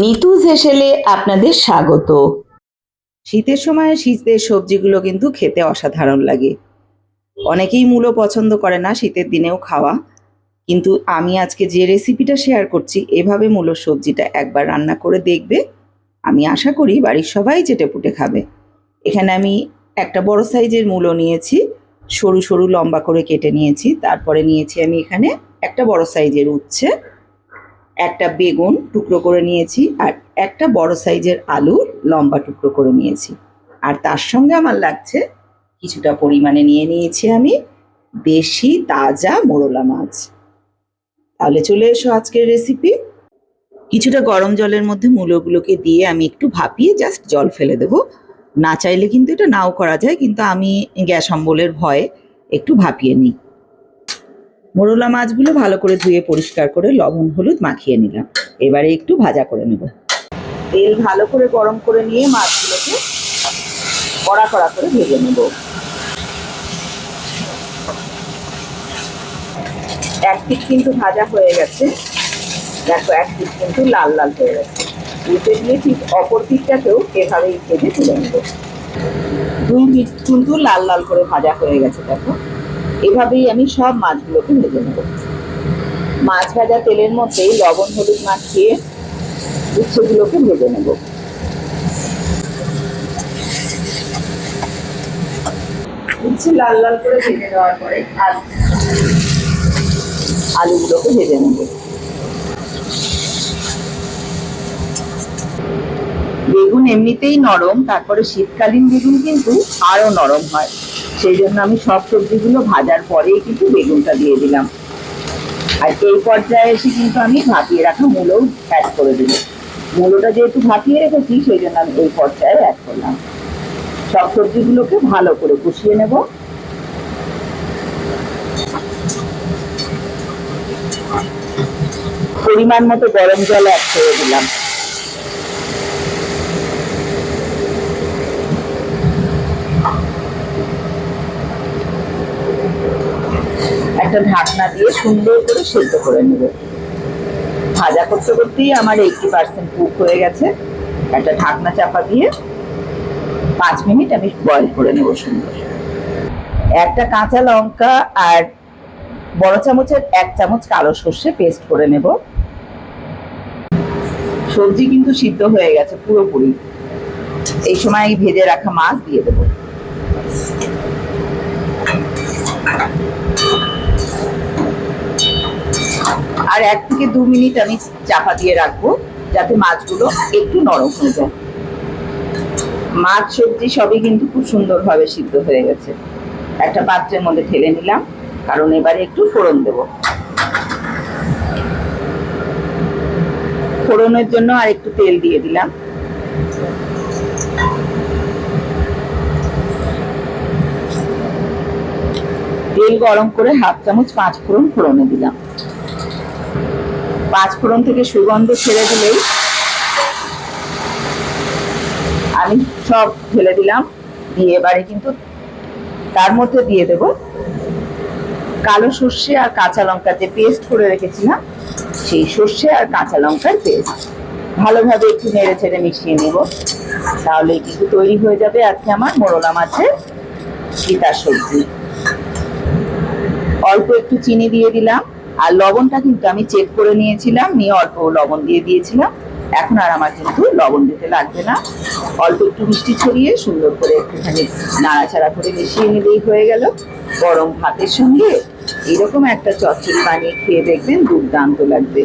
নিতুজ হেসেলে আপনাদের স্বাগত। শীতের সময় শীতের সবজিগুলো কিন্তু খেতে অসাধারণ লাগে। অনেকেই মূলো পছন্দ করে না শীতের দিনেও খাওয়া, কিন্তু আমি আজকে যে রেসিপিটা শেয়ার করছি এভাবে মূলোর সবজিটা একবার রান্না করে দেখবে। আমি আশা করি বাড়ির সবাই চেটেপুটে খাবে। এখানে আমি একটা বড় সাইজের মূলো নিয়েছি, সরু সরু লম্বা করে কেটে নিয়েছি। তারপরে নিয়েছি আমি এখানে একটা বড় সাইজের উচ্ছে, একটা বেগুন টুকরো করে নিয়েছি, আর একটা বড় সাইজের আলু লম্বা টুকরো করে নিয়েছি। আর তার সঙ্গে আমার লাগছে কিছুটা পরিমাণে নিয়ে নিয়েছি আমি দেশি তাজা মোরলা মাছ। তাহলে চলে এসো আজকের রেসিপি। কিছুটা গরম জলের মধ্যে মূলোগুলোকে দিয়ে আমি একটু ভাপিয়ে জাস্ট জল ফেলে দেবো। না চাইলে কিন্তু এটা নাও করা যায়, কিন্তু আমি গ্যাস অম্বলের ভয়ে একটু ভাপিয়ে নিই। মোরলা মাছগুলো ভালো করে ধুয়ে পরিষ্কার করে লবণ হলুদ মাখিয়ে নিলাম। এবারে একটু ভাজা করে নেব। তেল ভালো করে গরম করে নিয়ে মাছগুলোকে কড়া কড়া করে ভেজে নেব। এক পিঠ কিন্তু ভাজা হয়ে গেছে, দেখো এক পিঠ কিন্তু লাল লাল হয়ে গেছে। উল্টে দিয়ে ঠিক অপর পিঠটাকেও এভাবেই ভেজে তুলে নেব। দুই পিঠ কিন্তু লাল লাল করে ভাজা হয়ে গেছে, দেখো এভাবেই আমি সব মাছগুলোকে ভেজে নেব। মাছ ভাজা তেলের মধ্যেই লবণ হলুদ মাখিয়ে উচ্ছেগুলোকে ভেজে নেব। উচ্ছে লাল লাল করে ভেজে নেওয়ার পরে আলুগুলোকে ভেজে নেব। বেগুন এমনিতেই নরম, তারপরে শীতকালীন বেগুন কিন্তু আরো নরম হয়, সেই জন্য আমি সব সবজিগুলো ভাজার পরেই কিন্তু বেগুনটা দিয়ে দিলাম। আর এই পর্যায়ে এসে কিন্তু আমি ভাপিয়ে রাখা মূলোও অ্যাড করে দিল। মূলোটা যেহেতু ভাপিয়ে রেখেছি সেই জন্য আমি এই পর্যায়ে অ্যাড করলাম। সব সবজিগুলোকে ভালো করে কষিয়ে নেব। পরিমাণ মতো গরম জল অ্যাড করে দিলাম। একটা ঢাকনা দিয়ে সুন্দর করে সেদ্ধ করে নেব। ভাজা করতে করতেই আমার 80% কুক হয়ে গেছে। একটা ঢাকনা চাপা দিয়ে 5 মিনিট আমি বয়েল করে নেব সুন্দর। একটা কাঁচা লঙ্কা আর বড় চামচের 1 চামচ কালো সর্ষে পেস্ট করে নেব। সবজি কিন্তু সিদ্ধ হয়ে গেছে পুরোপুরি। এই সময় ভেজে রাখা মাছ দিয়ে দেব। আর 1 থেকে 2 মিনিট আমি চাপা দিয়ে রাখবো যাতে মাছগুলো একটু নরম হয়ে যায়। মাছ সবজি সবই কিন্তু খুব সুন্দরভাবে সিদ্ধ হয়ে গেছে। একটা পাত্রের মধ্যে ঢেলে নিলাম, কারণ এবারে একটু ফোড়ন দেব। ফোড়নের জন্য আর একটু তেল দিয়ে দিলাম। তেল গরম করে 1/2 চামচ 5 ফোড়ন ফোড়নে দিলাম। 5 ফোড়ন থেকে সুগন্ধ ছেড়ে দিলেই আমি সব ঢেলে দিলাম। দিয়ে এবারে কিন্তু তার মধ্যে দিয়ে দেব কালো সর্ষে আর কাঁচা লঙ্কা যে পেস্ট করে রেখেছিলাম, সেই সর্ষে আর কাঁচা লঙ্কার পেস্ট ভালোভাবে একটু নেড়ে ছেড়ে মিশিয়ে নেব। তাহলে কিন্তু তৈরি হয়ে যাবে আজকে আমার মোরলা মাছের চিতা সবজি। অল্প একটু চিনি দিয়ে দিলাম, আর লবণটা কিন্তু আমি চেক করে নিয়েছিলাম, নিয়ে অল্প লবণ দিয়ে দিয়েছিলাম। এখন আর আমার কিন্তু লবণ দিতে লাগবে না। অল্প একটু মিষ্টি ছড়িয়ে সুন্দর করে একটুখানি নাড়াচাড়া করে মিশিয়ে নিলেই হয়ে গেল। গরম ভাতের সঙ্গে এরকম একটা চচ্চড়ি বানিয়ে খেয়ে দেখবেন, দুর্দান্ত লাগবে।